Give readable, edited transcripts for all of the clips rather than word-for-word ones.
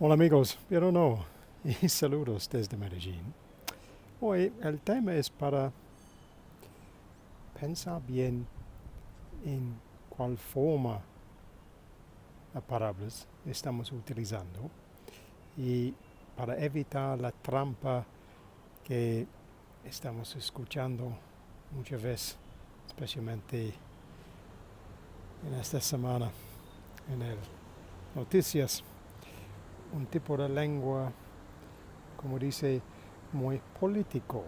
Hola amigos, pero no, y saludos desde Medellín. Hoy el tema es para pensar bien en cuál forma de palabras estamos utilizando y para evitar la trampa que estamos escuchando muchas veces, especialmente en esta semana en el noticias, un tipo de lengua, como dice, muy político,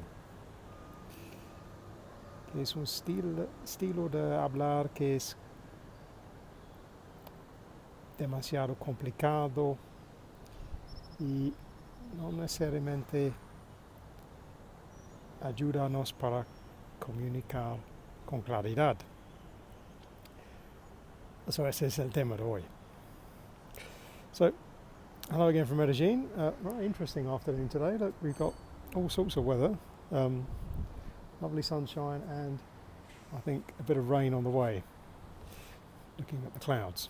que es un estilo de hablar que es demasiado complicado y no necesariamente ayúdanos para comunicar con claridad. So ese es el tema de hoy. So, hello again from Medellin. Very interesting afternoon today. Look, we've got all sorts of weather. Lovely sunshine and I think a bit of rain on the way, looking at the clouds.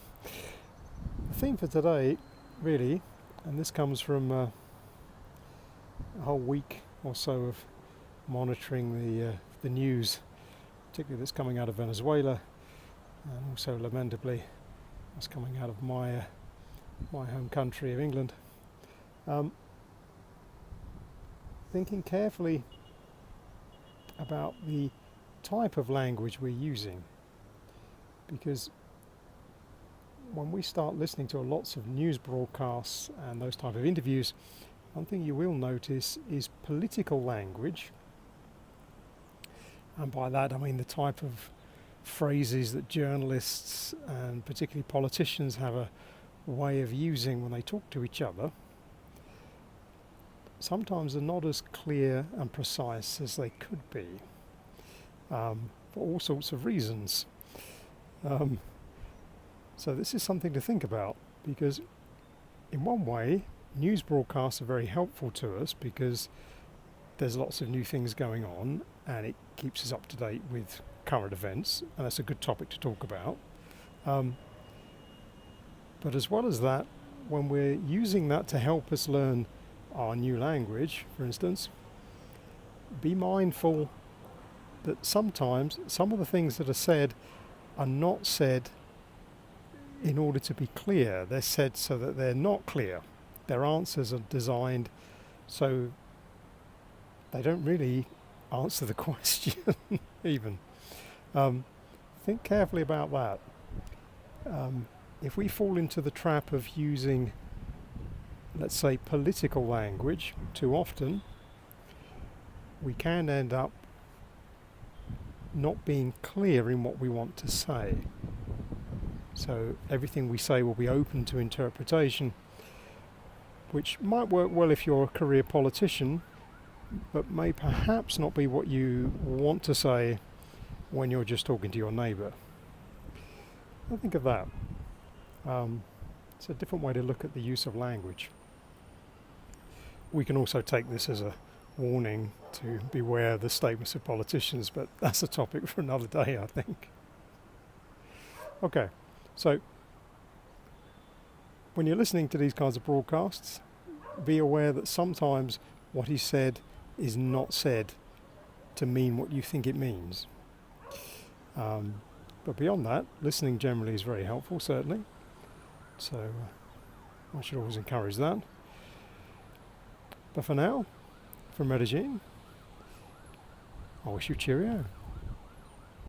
The theme for today, really, and this comes from a whole week or so of monitoring the news, particularly that's coming out of Venezuela, and also lamentably what's coming out of my home country of England. Thinking carefully about the type of language we're using, because when we start listening to lots of news broadcasts and those type of interviews, one thing you will notice is political language, and by that I mean the type of phrases that journalists and particularly politicians have a way of using when they talk to each other. Sometimes they're not as clear and precise as they could be, for all sorts of reasons. So this is something to think about, because in one way news broadcasts are very helpful to us because there's lots of new things going on and it keeps us up to date with current events, and that's a good topic to talk about. But as well as that, when we're using that to help us learn our new language, for instance, be mindful that sometimes some of the things that are said are not said in order to be clear. They're said so that they're not clear. Their answers are designed so they don't really answer the question even. Think carefully about that. If we fall into the trap of using, let's say, political language too often, we can end up not being clear in what we want to say. So everything we say will be open to interpretation, which might work well if you're a career politician, but may perhaps not be what you want to say when you're just talking to your neighbour. I think of that. It's a different way to look at the use of language. We can also take this as a warning to beware of the statements of politicians, but that's a topic for another day, I think. Okay, so when you're listening to these kinds of broadcasts, be aware that sometimes what is said is not said to mean what you think it means. But beyond that, listening generally is very helpful, certainly. So I should always encourage that. But for now, from Medellin, I wish you cheerio.